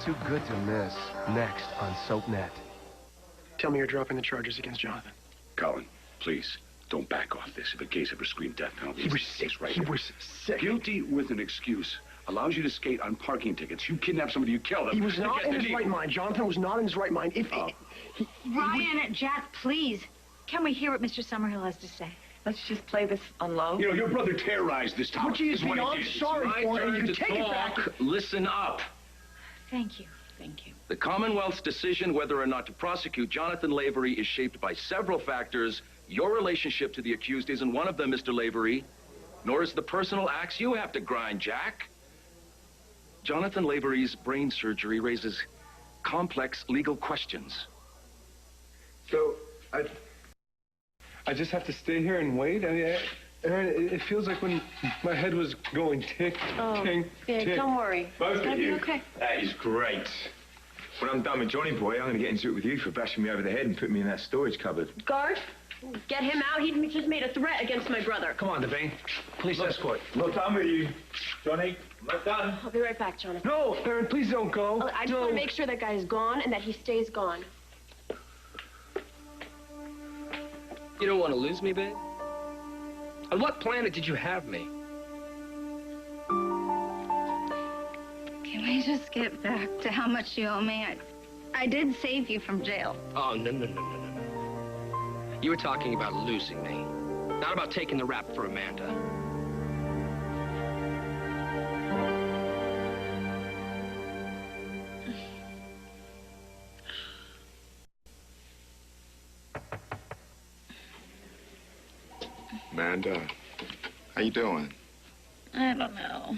Too good to miss. Next on SoapNet. Tell me you're dropping the charges against Jonathan. Colin, please, don't back off this. If a case ever screamed death penalty, He was sick. right He here. was sick. Guilty with an excuse. Allows you to skate on parking tickets. You kidnap somebody, you kill them. He was not in his right mind. Jonathan was not in his right mind. Ryan, Jack, please. Can we hear what Mr. Summerhill has to say? Let's just play this on low. You know, your brother terrorized this town. Which he is beyond sorry for, and you can take it back. Listen up. Thank you. Thank you. The Commonwealth's decision whether or not to prosecute Jonathan Lavery is shaped by several factors. Your relationship to the accused isn't one of them, Mr. Lavery, nor is the personal axe you have to grind, Jack. Jonathan Lavery's brain surgery raises complex legal questions. So, I just have to stay here and wait? I mean, Aaron, it feels like when my head was going tick, ting, tick. Don't worry. Both of you. Okay. That is great. When I'm done with Johnny Boy, I'm going to get into it with you for bashing me over the head and putting me in that storage cupboard. Guard, get him out. He just made a threat against my brother. Come on, Devane. Police escort. I'm not done with you, Johnny. I'm not done. I'll be right back, Jonathan. No, Aaron, please don't go. I just want to make sure that guy is gone and that he stays gone. You don't want to lose me, babe? On what planet did you have me? Can we just get back to how much you owe me? I did save you from jail. Oh, no. You were talking about losing me, not about taking the rap for Amanda. Amanda, how you doing? I don't know.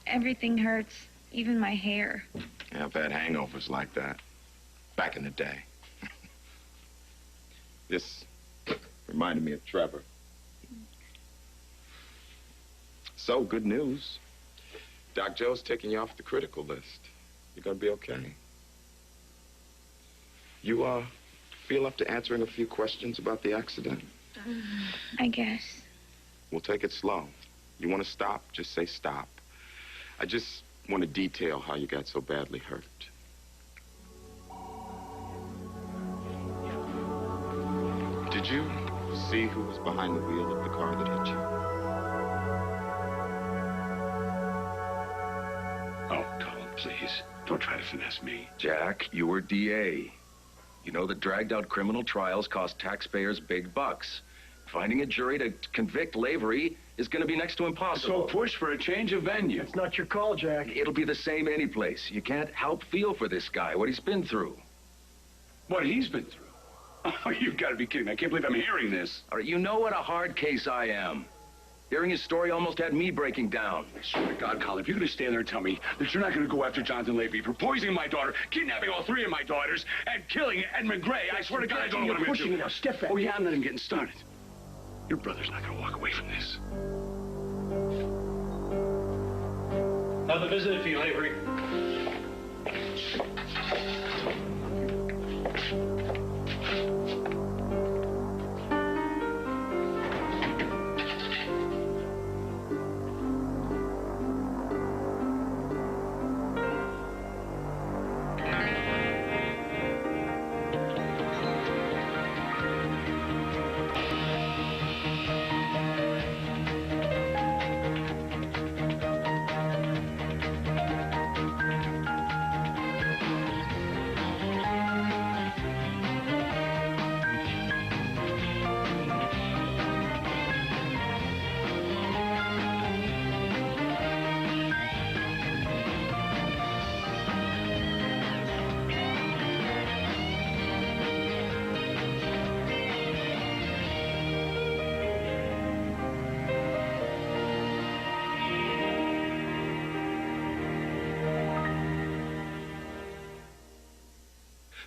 Everything hurts, even my hair. Yeah, I've had hangovers like that back in the day. This reminded me of Trevor. So, good news. Doc Joe's taking you off the critical list. You're gonna be okay. You, feel up to answering a few questions about the accident? I guess. We'll take it slow. You want to stop, just say stop. I just want to detail how you got so badly hurt. Did you see who was behind the wheel of the car that hit you? Oh, Colin, please. Don't try to finesse me. Jack, you were DA. You know that dragged-out criminal trials cost taxpayers big bucks. Finding a jury to convict Lavery is going to be next to impossible. So push for a change of venue. It's not your call, Jack. It'll be the same any place. You can't help feel for this guy, what he's been through. What he's been through? Oh, you've got to be kidding me. I can't believe I'm hearing this. All right, you know what a hard case I am. Hearing his story almost had me breaking down. I swear to God, Colin, if you're going to stand there and tell me that you're not going to go after Jonathan Lavery for poisoning my daughter, kidnapping all three of my daughters, and killing Edmund Gray, I swear to God, I don't know what I'm going to do. You're pushing me now. Step back. Oh, yeah, I'm not even getting started. Your brother's not going to walk away from this. Another visit for you, Lavery.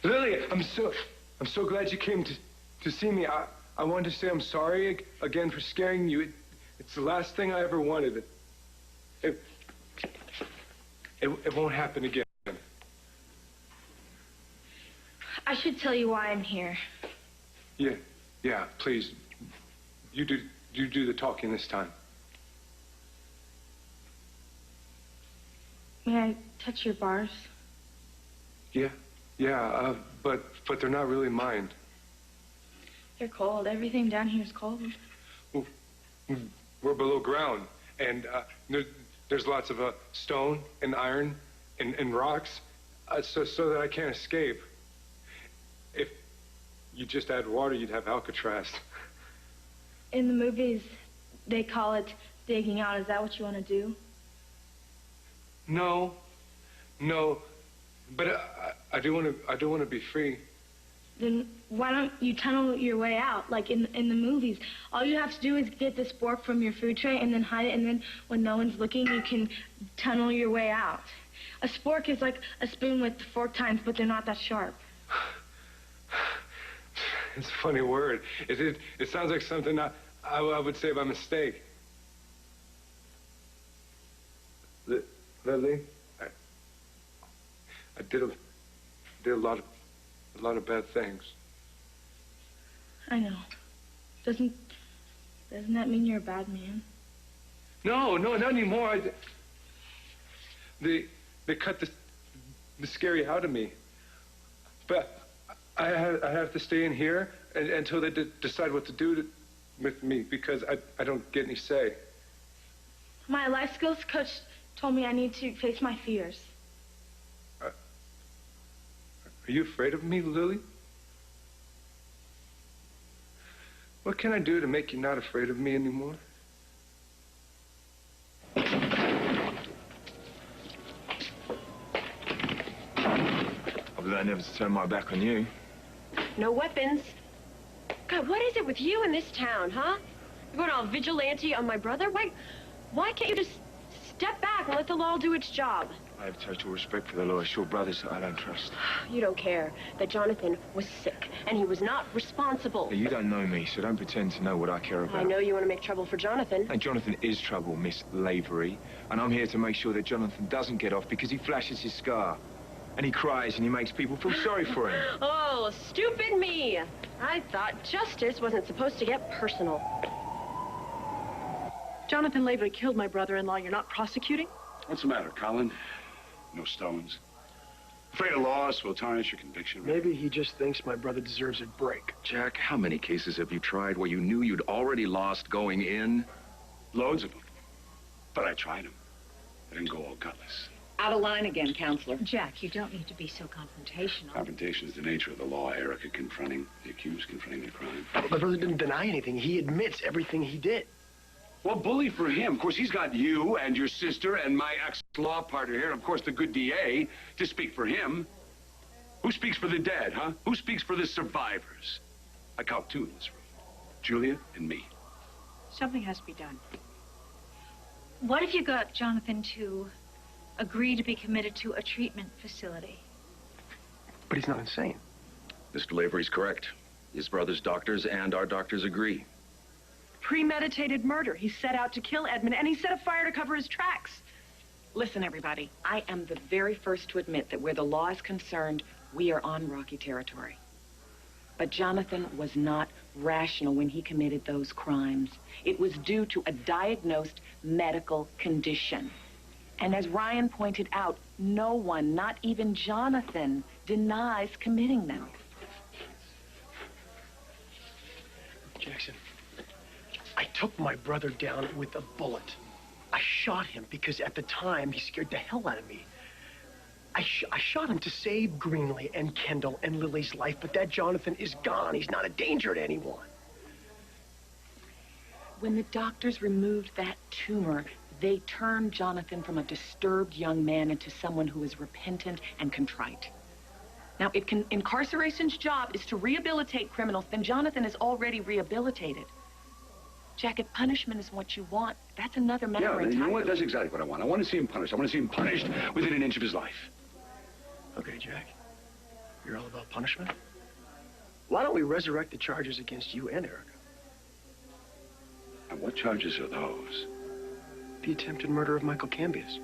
Lily, I'm so glad you came to see me. I wanted to say I'm sorry again for scaring you. It's the last thing I ever wanted. It won't happen again. I should tell you why I'm here. Yeah, please. You do the talking this time. May I touch your bars? Yeah, but they're not really mine. They're cold. Everything down here is cold. We're below ground, and there's lots of stone and iron and rocks, so that I can't escape. If you just add water, you'd have Alcatraz. In the movies, they call it digging out. Is that what you want to do? No, but I do want to be free. Then why don't you tunnel your way out, like in the movies? All you have to do is get the spork from your food tray and then hide it, and then when no one's looking, you can tunnel your way out. A spork is like a spoon with fork tines, but they're not that sharp. It's a funny word. It sounds like something I would say by mistake. Lily, I did a lot of bad things. I know. Doesn't that mean you're a bad man? No, not anymore. They cut the scary out of me. But I have to stay in here until they decide what to do with me, because I don't get any say. My life skills coach told me I need to face my fears. Are you afraid of me, Lily? What can I do to make you not afraid of me anymore? I've learned never to turn my back on you. No weapons. God, what is it with you in this town, huh? You're going all vigilante on my brother? Why can't you just step back and let the law do its job? I have total respect for the law. It's your brothers that I don't trust. You don't care that Jonathan was sick, and he was not responsible. Now, you don't know me, so don't pretend to know what I care about. I know you want to make trouble for Jonathan. And Jonathan is trouble, Miss Lavery. And I'm here to make sure that Jonathan doesn't get off because he flashes his scar. And he cries and he makes people feel sorry for him. Oh, stupid me. I thought justice wasn't supposed to get personal. Jonathan Lavery killed my brother-in-law. You're not prosecuting? What's the matter, Colin? No stones. Afraid of loss will tarnish your conviction. Right? Maybe he just thinks my brother deserves a break. Jack, how many cases have you tried where you knew you'd already lost going in? Loads of them. But I tried them. I didn't go all gutless. Out of line again, counselor. Jack, you don't need to be so confrontational. Confrontation is the nature of the law, Erica. Confronting the accused, confronting the crime. My brother didn't deny anything. He admits everything he did. Well, bully for him. Of course, he's got you and your sister and my ex-law partner here, and of course the good DA, to speak for him. Who speaks for the dead, huh? Who speaks for the survivors? I count two in this room. Julia and me. Something has to be done. What if you got Jonathan to agree to be committed to a treatment facility? But he's not insane. Mr. Lavery's correct. His brother's doctors and our doctors agree. Premeditated murder. He set out to kill Edmund, and he set a fire to cover his tracks. Listen, everybody, I am the very first to admit that where the law is concerned, we are on rocky territory. But Jonathan was not rational when he committed those crimes. It was due to a diagnosed medical condition. And as Ryan pointed out, no one, not even Jonathan, denies committing them. Jackson, I took my brother down with a bullet. I shot him because at the time he scared the hell out of me. I shot him to save Greenlee and Kendall and Lily's life, but that Jonathan is gone. He's not a danger to anyone. When the doctors removed that tumor, they turned Jonathan from a disturbed young man into someone who is repentant and contrite. Now, if incarceration's job is to rehabilitate criminals, then Jonathan is already rehabilitated. Jack, if punishment is what you want, that's another matter entirely. You know what? That's exactly what I want. I want to see him punished. I want to see him punished within an inch of his life. Okay, Jack. You're all about punishment? Why don't we resurrect the charges against you and Erica? And what charges are those? The attempted murder of Michael Cambias.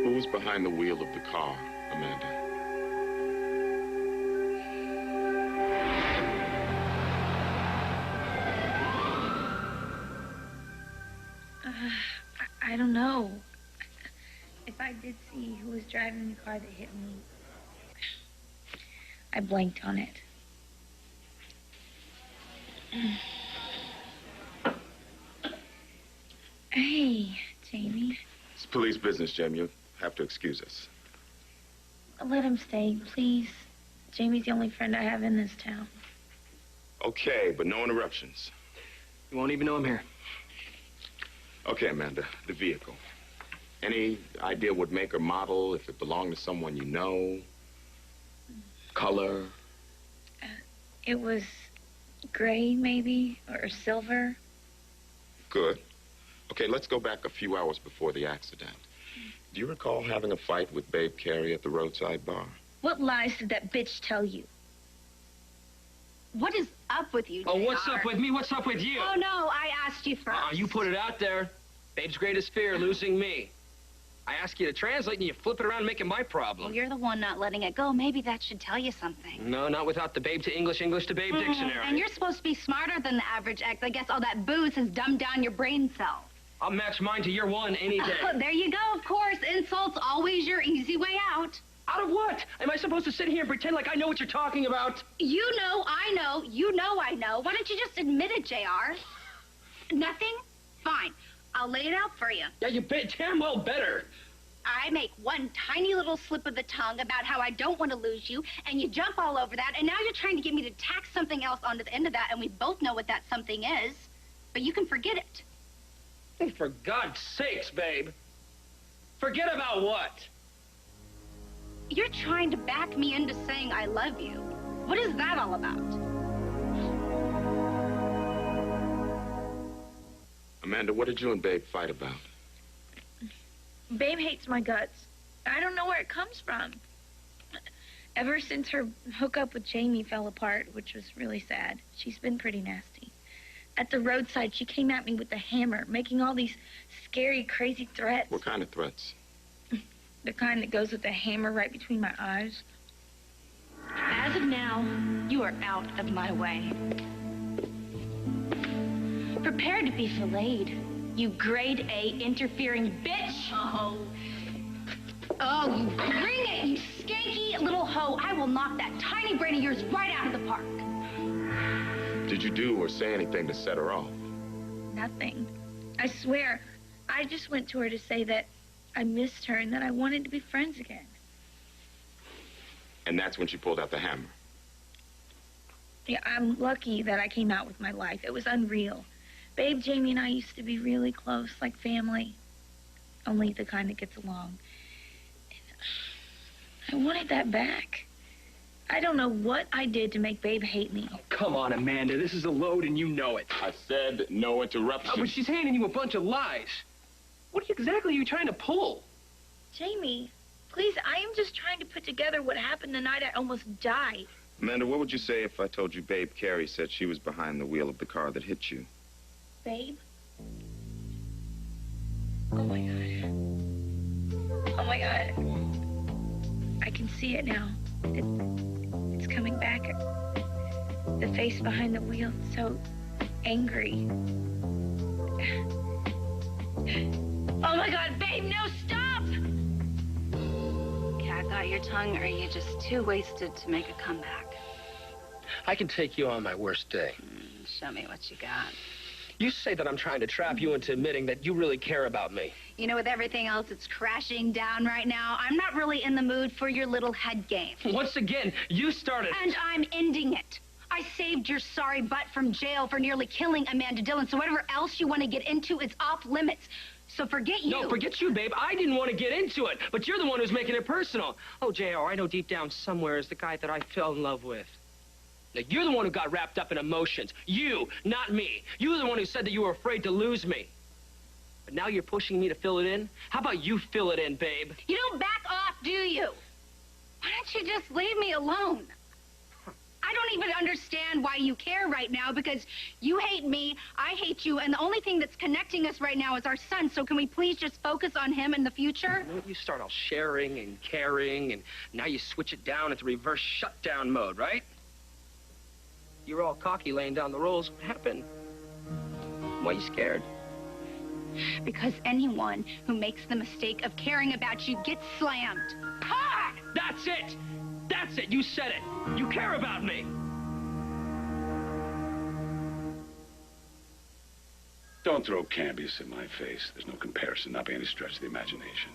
Who was behind the wheel of the car, Amanda? I don't know. if I did see who was driving the car that hit me, I blanked on it. Hey, Jamie. It's police business, Jim. You have to excuse us. Let him stay, please. Jamie's the only friend I have in this town. Okay, but no interruptions. You won't even know I'm here. Okay, Amanda, the vehicle. Any idea what make or model, if it belonged to someone you know? Color? It was gray, maybe, or silver. Good. Okay, let's go back a few hours before the accident. Do you recall having a fight with Babe Carey at the roadside bar? What lies did that bitch tell you? What is up with you, Oh, JR? what's up with me? What's up with you? Oh, no, I asked you first. You put it out there. Babe's greatest fear, losing me. I ask you to translate and you flip it around and make it my problem. Well, you're the one not letting it go. Maybe that should tell you something. No, not without the Babe to English, English to Babe dictionary. And you're supposed to be smarter than the average ex. I guess all that booze has dumbed down your brain cells. I'll match mine to your one any day. There you go, of course. Insults always your easy way out. Out of what? Am I supposed to sit here and pretend like I know what you're talking about? You know, I know, you know, I know. Why don't you just admit it, JR? Nothing? Fine. I'll lay it out for you. Yeah, you damn well better. I make one tiny little slip of the tongue about how I don't want to lose you, and you jump all over that, and now you're trying to get me to tack something else onto the end of that, and we both know what that something is, but you can forget it. For God's sakes, Babe. Forget about what? You're trying to back me into saying I love you. What is that all about? Amanda, what did you and Babe fight about? Babe hates my guts. I don't know where it comes from. Ever since her hookup with Jamie fell apart, which was really sad, she's been pretty nasty. At the roadside, she came at me with a hammer, making all these scary, crazy threats. What kind of threats? The kind that goes with the hammer right between my eyes. As of now, you are out of my way. Prepare to be filleted, you grade A interfering bitch. Oh, you bring it, you skanky little hoe. I will knock that tiny brain of yours right out of the park. Did you do or say anything to set her off? Nothing. I swear, I just went to her to say that I missed her and that I wanted to be friends again. And that's when she pulled out the hammer. Yeah, I'm lucky that I came out with my life. It was unreal. Babe, Jamie, and I used to be really close, like family. Only the kind that gets along. And I wanted that back. I don't know what I did to make Babe hate me. Oh, come on, Amanda. This is a load and you know it. I said no interruptions. Oh, but she's handing you a bunch of lies. What exactly are you trying to pull? Jamie, please, I am just trying to put together what happened the night I almost died. Amanda, what would you say if I told you Babe Carey said she was behind the wheel of the car that hit you? Babe? Oh, my God. Oh, my God. I can see it now. It's coming back. The face behind the wheel, so angry. Oh, my God, Babe, no, stop! Cat got your tongue, or are you just too wasted to make a comeback? I can take you on my worst day. Show me what you got. You say that I'm trying to trap you into admitting that you really care about me. You know, with everything else that's crashing down right now, I'm not really in the mood for your little head game. Once again, you started. And I'm ending it. I saved your sorry butt from jail for nearly killing Amanda Dillon, so whatever else you want to get into is off limits. So forget you. No, forget you, babe. I didn't want to get into it, but you're the one who's making it personal. Oh, JR, I know deep down somewhere is the guy that I fell in love with. Now, you're the one who got wrapped up in emotions. You, not me. You were the one who said that you were afraid to lose me. But now you're pushing me to fill it in? How about you fill it in, babe? You don't back off, do you? Why don't you just leave me alone? I don't even understand why you care right now, because you hate me, I hate you, and the only thing that's connecting us right now is our son, so can we please just focus on him in the future? You know, you start all sharing and caring, and now you switch it down into reverse shutdown mode, right? You're all cocky laying down the rules. What happened? Why are you scared? Because anyone who makes the mistake of caring about you gets slammed. Ha! That's it! That's it! You said it! You care about me! Don't throw Cambius in my face. There's no comparison, not by any stretch of the imagination.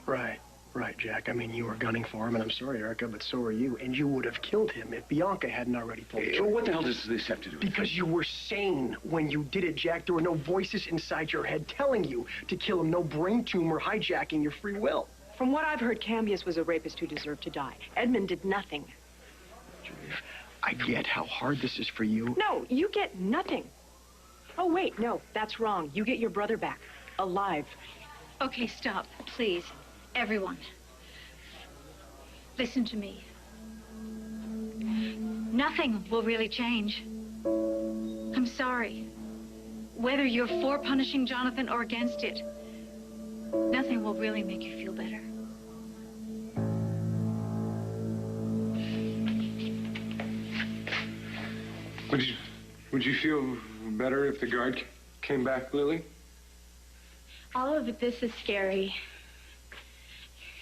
Right, Jack. I mean, you were gunning for him, and I'm sorry, Erica, but so are you. And you would have killed him if Bianca hadn't already pulled the trigger. What the hell does this have to do with it? Because you were sane when you did it, Jack. There were no voices inside your head telling you to kill him, no brain tumor hijacking your free will. From what I've heard, Cambius was a rapist who deserved to die. Edmund did nothing. Julia, I get how hard this is for you. No, you get nothing. Oh, wait, no, that's wrong. You get your brother back, alive. Okay, stop, please. Everyone. Listen to me. Nothing will really change. I'm sorry. Whether you're for punishing Jonathan or against it, nothing will really make you feel better. Would you feel better if the guard came back, Lily? All of this is scary.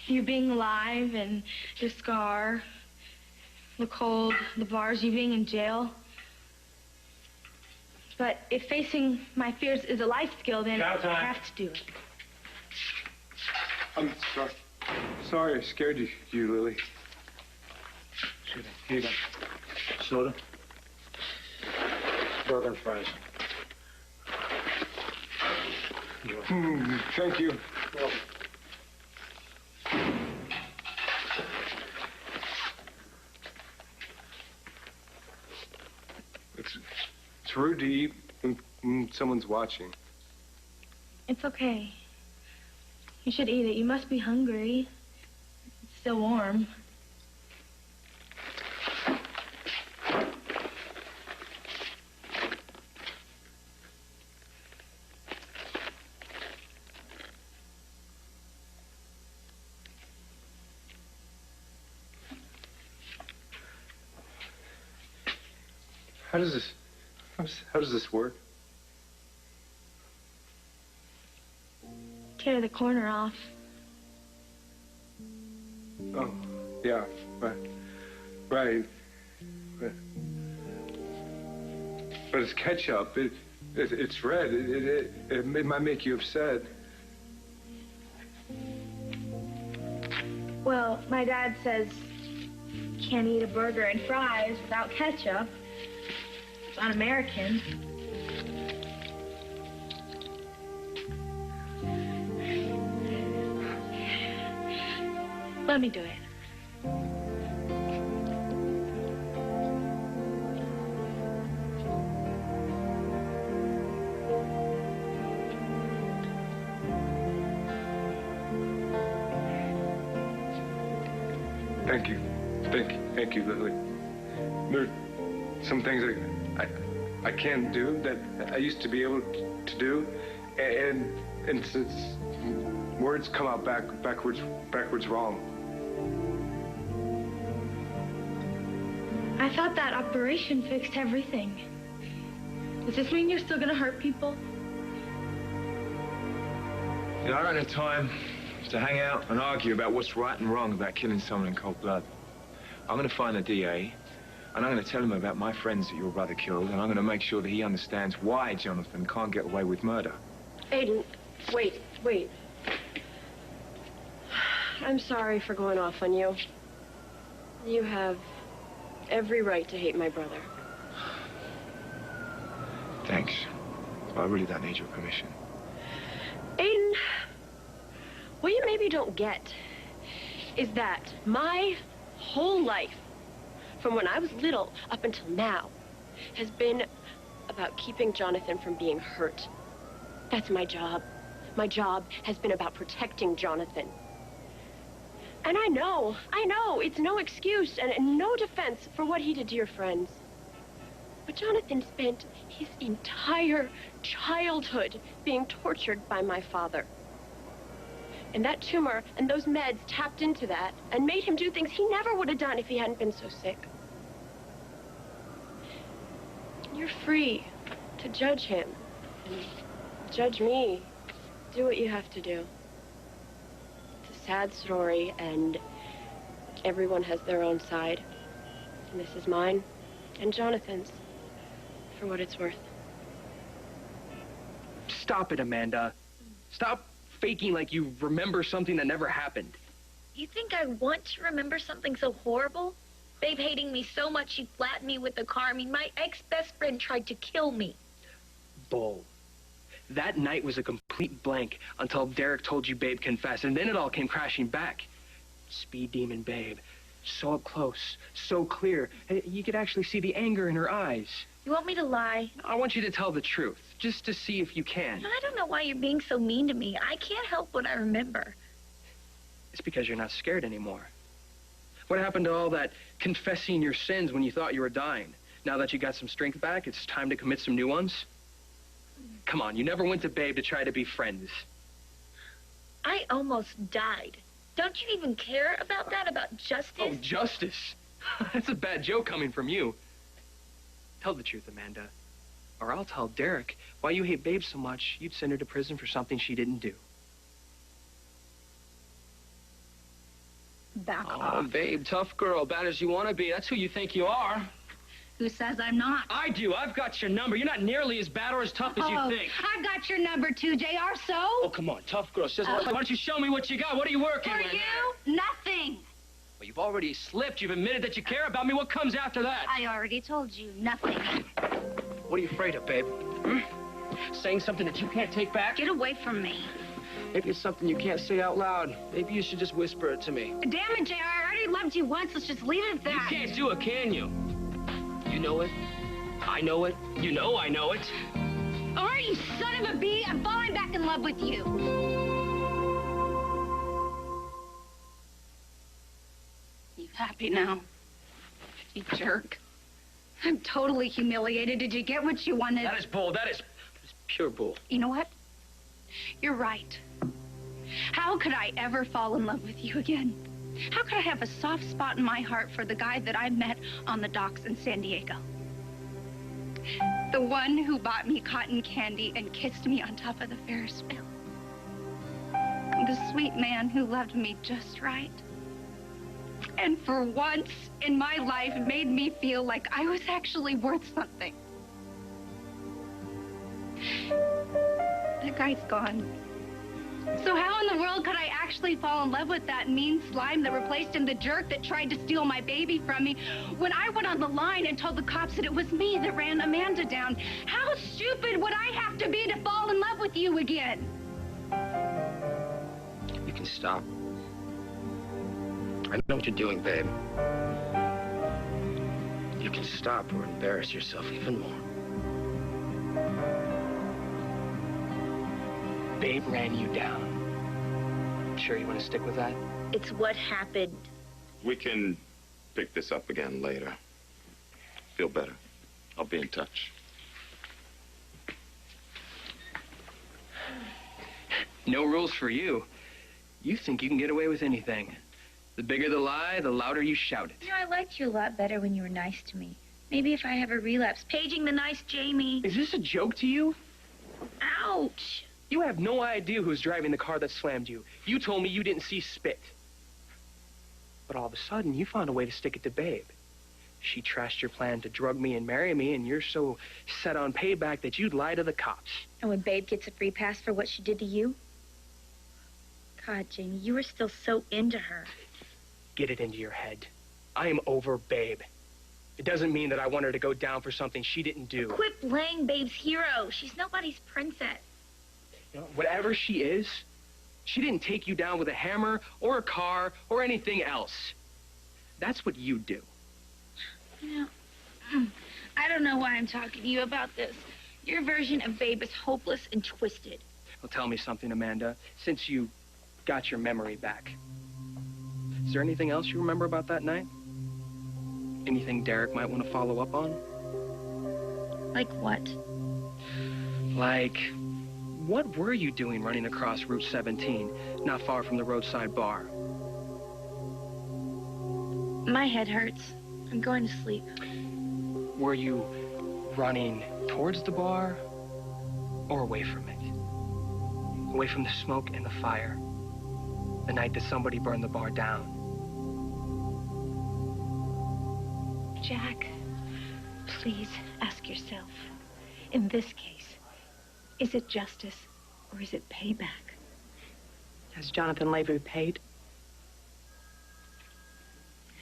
You being alive and your scar, the cold, the bars, you being in jail. But if facing my fears is a life skill, then I have to do it. I'm sorry. Sorry I scared you, Lily. Here you go. Soda? Burger and fries. Thank you. It's rude to eat when someone's watching. It's okay. You should eat it. You must be hungry. It's still warm. How does this work? Tear the corner off. Oh, yeah, right. But it's ketchup. It's red. It might make you upset. Well, my dad says you can't eat a burger and fries without ketchup. It's un-American. Let me do it. Thank you, Lily. There are some things I can't do that I used to be able to do, and since words come out backwards wrong. I thought that operation fixed everything. Does this mean you're still gonna hurt people? Yeah, I don't have time to hang out and argue about what's right and wrong about killing someone in cold blood. I'm going to find the DA, and I'm going to tell him about my friends that your brother killed, and I'm going to make sure that he understands why Jonathan can't get away with murder. Aiden, wait. I'm sorry for going off on you. You have every right to hate my brother. Thanks. I really don't need your permission. Aiden, what you maybe don't get is that my whole life, from when I was little up until now, has been about keeping Jonathan from being hurt. That's my job. My job has been about protecting Jonathan. And I know, it's no excuse and no defense for what he did to your friends. But Jonathan spent his entire childhood being tortured by my father. And that tumor and those meds tapped into that and made him do things he never would have done if he hadn't been so sick. You're free to judge him and judge me Do what you have to do. It's a sad story, and everyone has their own side. And this is mine and Jonathan's, for what it's worth. Stop it, Amanda. Stop faking like you remember something that never happened. You think I want to remember something so horrible? Babe hating me so much she flattened me with the car. I mean, my ex-best friend tried to kill me. Bull. That night was a complete blank until Derek told you Babe confessed, and then it all came crashing back. Speed demon Babe. So up close, so clear. You could actually see the anger in her eyes. You want me to lie? I want you to tell the truth, just to see if you can. I don't know why you're being so mean to me. I can't help what I remember. It's because you're not scared anymore. What happened to all that confessing your sins when you thought you were dying? Now that you got some strength back, it's time to commit some new ones? Come on, you never went to Babe to try to be friends. I almost died. Don't you even care about that, about justice? Oh, justice? That's a bad joke coming from you. Tell the truth, Amanda. Or I'll tell Derek why you hate Babe so much, you'd send her to prison for something she didn't do. Back Oh, off. Babe, tough girl, bad as you want to be. That's who you think you are. Who says I'm not? I do. I've got your number. You're not nearly as bad or as tough as you think. I've got your number too, JR, so? Oh, come on, tough girl. Says, why don't you show me what you got? What are you working For with? you, nothing. Well, you've already slipped. You've admitted that you care about me. What comes after that? I already told you, nothing. What are you afraid of, babe? Hmm? Saying something that you can't take back? Get away from me. Maybe it's something you can't say out loud. Maybe you should just whisper it to me. Damn it, JR, I already loved you once. Let's just leave it at that. You can't do it, can you? You know it. I know it. You know I know it. All right, you son of a bee. I'm falling back in love with you. You happy now? You jerk. I'm totally humiliated. Did you get what you wanted? That is bull. That is pure bull. You know what? You're right. How could I ever fall in love with you again? How could I have a soft spot in my heart for the guy that I met on the docks in San Diego? The one who bought me cotton candy and kissed me on top of the Ferris wheel. The sweet man who loved me just right. And for once in my life made me feel like I was actually worth something. That guy's gone. So how in the world could I actually fall in love with that mean slime that replaced him, the jerk that tried to steal my baby from me, when I went on the line and told the cops that it was me that ran Amanda down? How stupid would I have to be to fall in love with you again? You can stop. I know what you're doing, babe. You can stop or embarrass yourself even more. Babe ran you down. Sure you want to stick with that? It's what happened. We can pick this up again later. Feel better. I'll be in touch. No rules for you. You think you can get away with anything. The bigger the lie, the louder you shout it. You know, I liked you a lot better when you were nice to me. Maybe if I have a relapse. Paging the nice Jamie. Is this a joke to you? Ouch. You have no idea who's driving the car that slammed you. You told me you didn't see spit. But all of a sudden, you found a way to stick it to Babe. She trashed your plan to drug me and marry me, and you're so set on payback that you'd lie to the cops. And when Babe gets a free pass for what she did to you? God, Jamie, you were still so into her. Get it into your head. I am over Babe. It doesn't mean that I want her to go down for something she didn't do. Quit playing Babe's hero. She's nobody's princess. You know, whatever she is, she didn't take you down with a hammer or a car or anything else. That's what you do. You know, I don't know why I'm talking to you about this. Your version of Babe is hopeless and twisted. Well, tell me something, Amanda, since you got your memory back. Is there anything else you remember about that night? Anything Derek might want to follow up on? Like what? Like, what were you doing running across Route 17, not far from the roadside bar? My head hurts. I'm going to sleep. Were you running towards the bar or away from it? away from the smoke and the fire. The night that somebody burned the bar down. Jack, please ask yourself, in this case, is it justice or is it payback? Has Jonathan Lavery paid?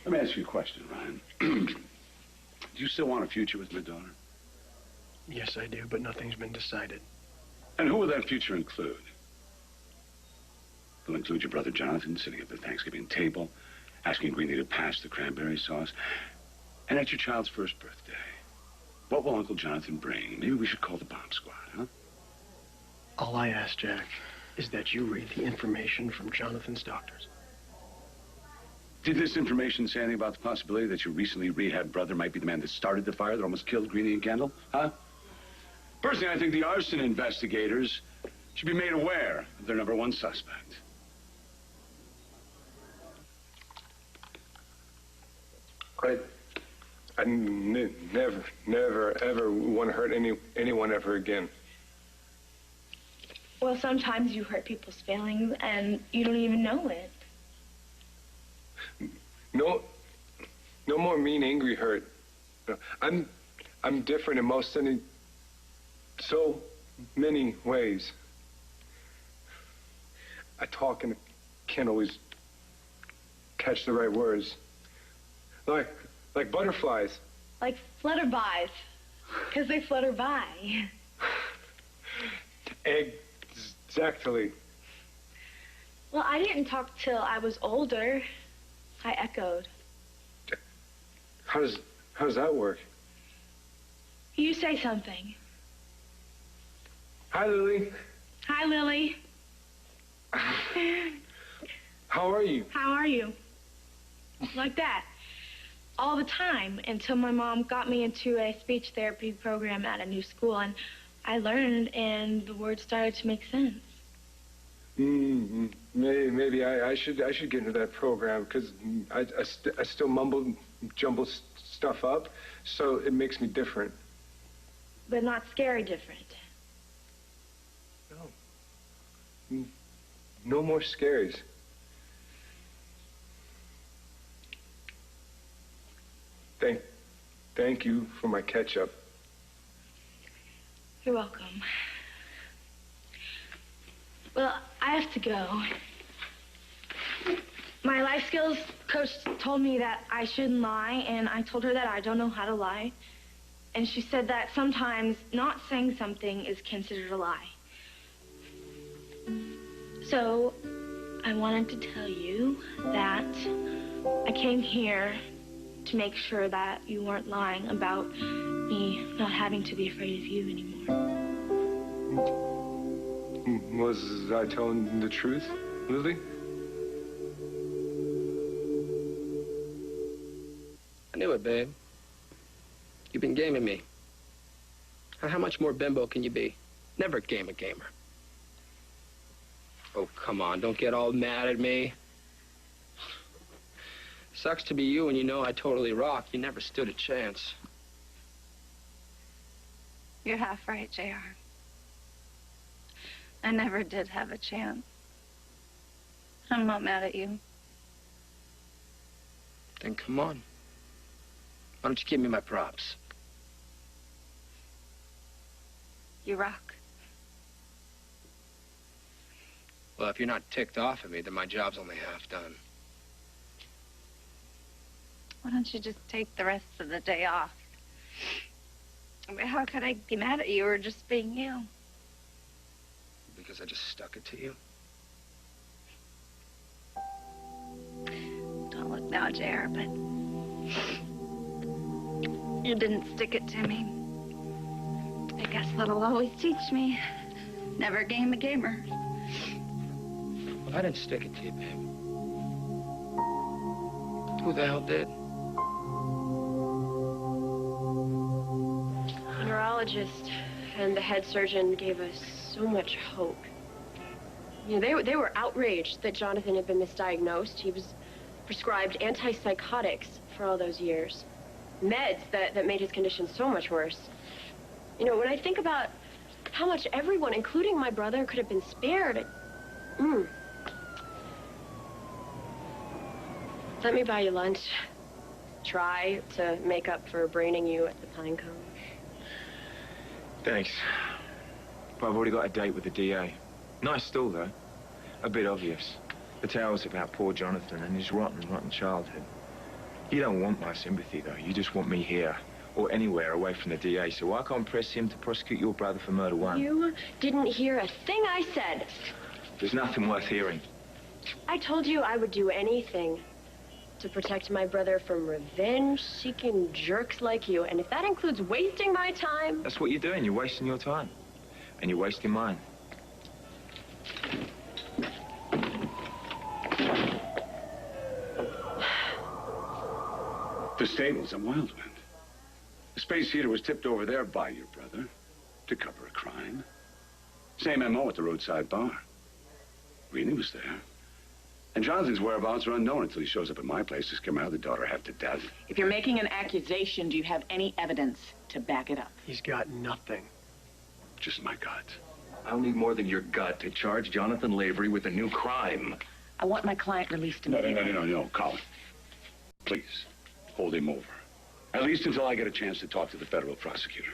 Let me ask you a question, Ryan. Do you still want a future with my daughter? Yes, I do, but nothing's been decided. And who will that future include? It'll include your brother Jonathan sitting at the Thanksgiving table, asking Greenie to pass the cranberry sauce. And at your child's first birthday, what will Uncle Jonathan bring? Maybe we should call the bomb squad, huh? All I ask, Jack, is that you read the information from Jonathan's doctors. Did this information say anything about the possibility that your recently rehabbed brother might be the man that started the fire that almost killed Greenie and Kendall? Huh? Personally, I think the arson investigators should be made aware of their #1 suspect. I never, ever want to hurt anyone ever again. Well, sometimes you hurt people's feelings and you don't even know it. No more mean, angry hurt. I'm different in so many ways. I talk and can't always catch the right words. Like butterflies. Like flutterbys, because they flutter by. Exactly. Well, I didn't talk till I was older. I echoed. How does that work? You say something. Hi, Lily. Hi, Lily. How are you? How are you? Like that. All the time, until my mom got me into a speech therapy program at a new school, and I learned, and the words started to make sense. Maybe I should get into that program, because I still jumble stuff up, so it makes me different. But not scary different. No. No more scaries. Thank you for my ketchup. You're welcome. Well, I have to go. My life skills coach told me that I shouldn't lie, and I told her that I don't know how to lie. And she said that sometimes not saying something is considered a lie. So, I wanted to tell you that I came here to make sure that you weren't lying about me not having to be afraid of you anymore. Was I telling the truth, Lily? I knew it, babe. You've been gaming me. How much more bimbo can you be? Never game a gamer. Oh, come on, don't get all mad at me. Sucks to be you when you know I totally rock. You never stood a chance. You're half right, JR. I never did have a chance. I'm not mad at you. Then come on. Why don't you give me my props? You rock. Well, if you're not ticked off at me, then my job's only half done. Why don't you just take the rest of the day off? I mean, how could I be mad at you or just being you? Because I just stuck it to you? Don't look now, JR, but you didn't stick it to me. I guess that'll always teach me. Never game a gamer. Well, I didn't stick it to you, babe. Who the hell did? The neurologist and the head surgeon gave us so much hope. You know, they were outraged that Jonathan had been misdiagnosed. He was prescribed antipsychotics for all those years. Meds that made his condition so much worse. You know, when I think about how much everyone, including my brother, could have been spared. Let me buy you lunch. Try to make up for braining you at the Pinecone. Thanks. But I've already got a date with the DA. Nice stall, though. A bit obvious. The tale's about poor Jonathan and his rotten childhood. You don't want my sympathy, though. You just want me here, or anywhere away from the DA, so I can't press him to prosecute your brother for murder one. You didn't hear a thing I said. There's nothing worth hearing. I told you I would do anything to protect my brother from revenge-seeking jerks like you, and if that includes wasting my time... That's what you're doing. You're wasting your time. And you're wasting mine. The stable's at Wildwind. The space heater was tipped over there by your brother to cover a crime. Same MO at the roadside bar. Renee was there. And Jonathan's whereabouts are unknown until he shows up at my place to scare my other daughter half to death. If you're making an accusation, do you have any evidence to back it up? He's got nothing. Just my gut. I'll need more than your gut to charge Jonathan Lavery with a new crime. I want my client released immediately. No, Colin. Please, hold him over. At least until I get a chance to talk to the federal prosecutor.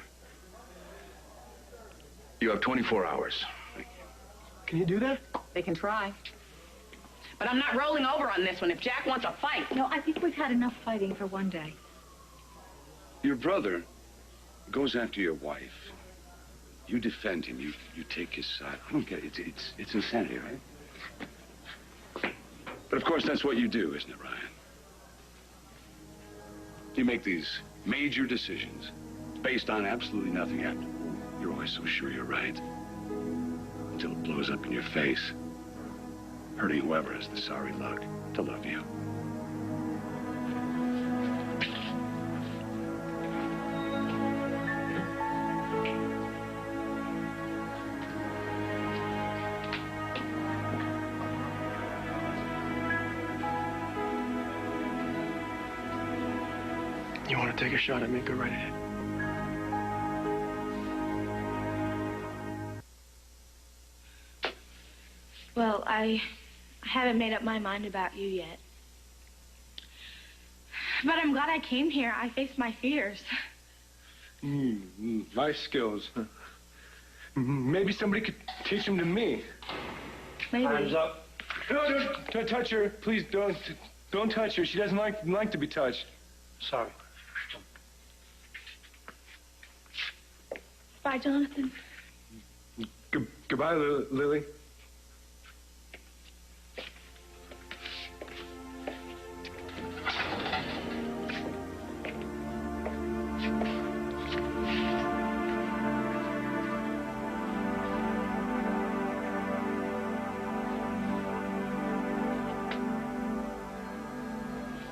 You have 24 hours. Can you do that? They can try. But I'm not rolling over on this one if Jack wants a fight. No, I think we've had enough fighting for one day. Your brother goes after your wife. You defend him. You take his side. I don't get it. It's insanity, right? But of course, that's what you do, isn't it, Ryan? You make these major decisions based on absolutely nothing, and you're always so sure you're right. Until it blows up in your face, hurting whoever has the sorry luck to love you. You want to take a shot at me? Go right ahead. Well, I haven't made up my mind about you yet. But I'm glad I came here. I faced my fears. Life skills. Maybe somebody could teach them to me. Maybe. Time's up. No, don't touch her. Please don't touch her. She doesn't like to be touched. Sorry. Bye, Jonathan. Goodbye, Lily.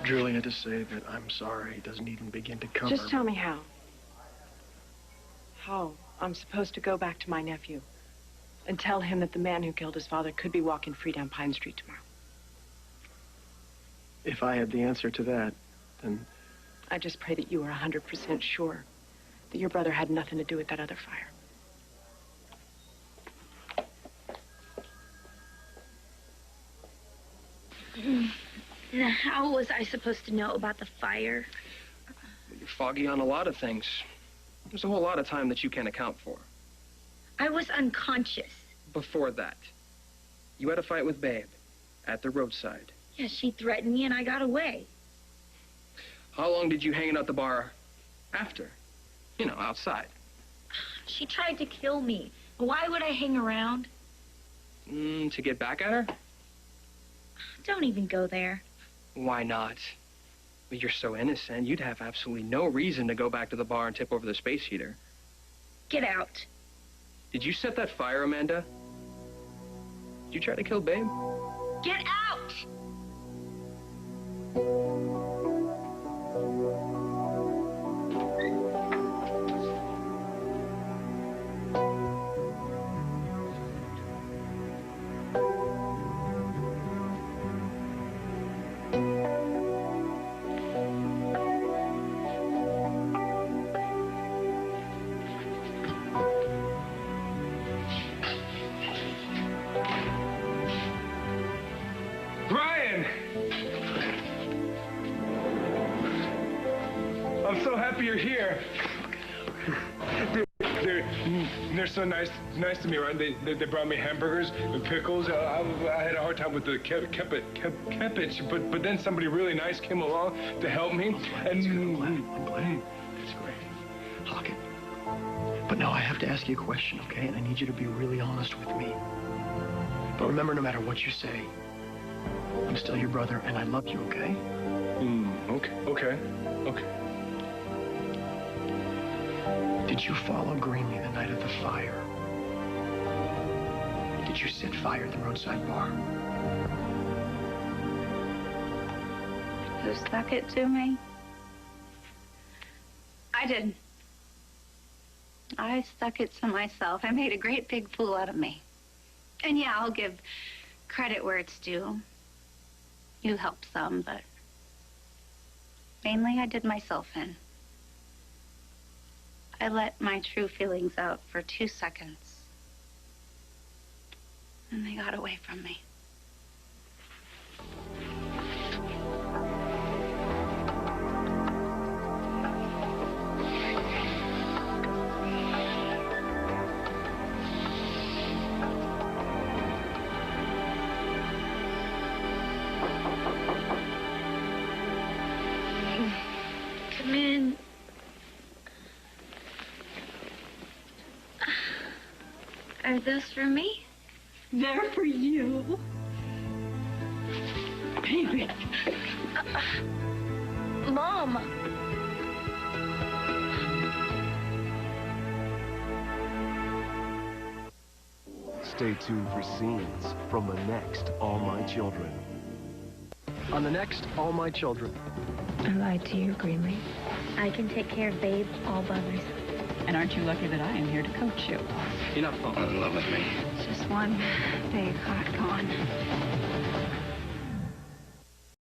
Julia, to say that I'm sorry doesn't even begin to cover. Just tell me how. How I'm supposed to go back to my nephew and tell him that the man who killed his father could be walking free down Pine Street tomorrow. If I had the answer to that, then... I just pray that you are 100% sure that your brother had nothing to do with that other fire. How was I supposed to know about the fire? You're foggy on a lot of things. There's a whole lot of time that you can't account for. I was unconscious. Before that, you had a fight with Babe at the roadside. Yeah, she threatened me and I got away. How long did you hang out at the bar after? You know, outside. She tried to kill me. Why would I hang around? To get back at her? Don't even go there. Why not? Well, you're so innocent, you'd have absolutely no reason to go back to the bar and tip over the space heater. Get out. Did you set that fire, Amanda? Did you try to kill Babe? Get out! happy you're here. They're so nice to me, right? They brought me hamburgers and pickles. I had a hard time with the cabbage, but then somebody really nice came along to help me. I'm glad. That's great. Hockett. But now I have to ask you a question, okay? And I need you to be really honest with me. But remember, no matter what you say, I'm still your brother, and I love you, okay? Okay. Did you follow Greenlee the night of the fire? Did you set fire at the roadside bar? You stuck it to me? I didn't. I stuck it to myself. I made a great big fool out of me. And yeah, I'll give credit where it's due. You helped some, but mainly I did myself in. I let my true feelings out for 2 seconds. And they got away from me. Come in. Are those for me? They're for you. Baby. Mom. Stay tuned for scenes from the next All My Children. On the next All My Children. I lied to you, Greenlee. I can take care of Babe, all brothers. And aren't you lucky that I am here to coach you? You're not falling in love with me. Just one big hot gone.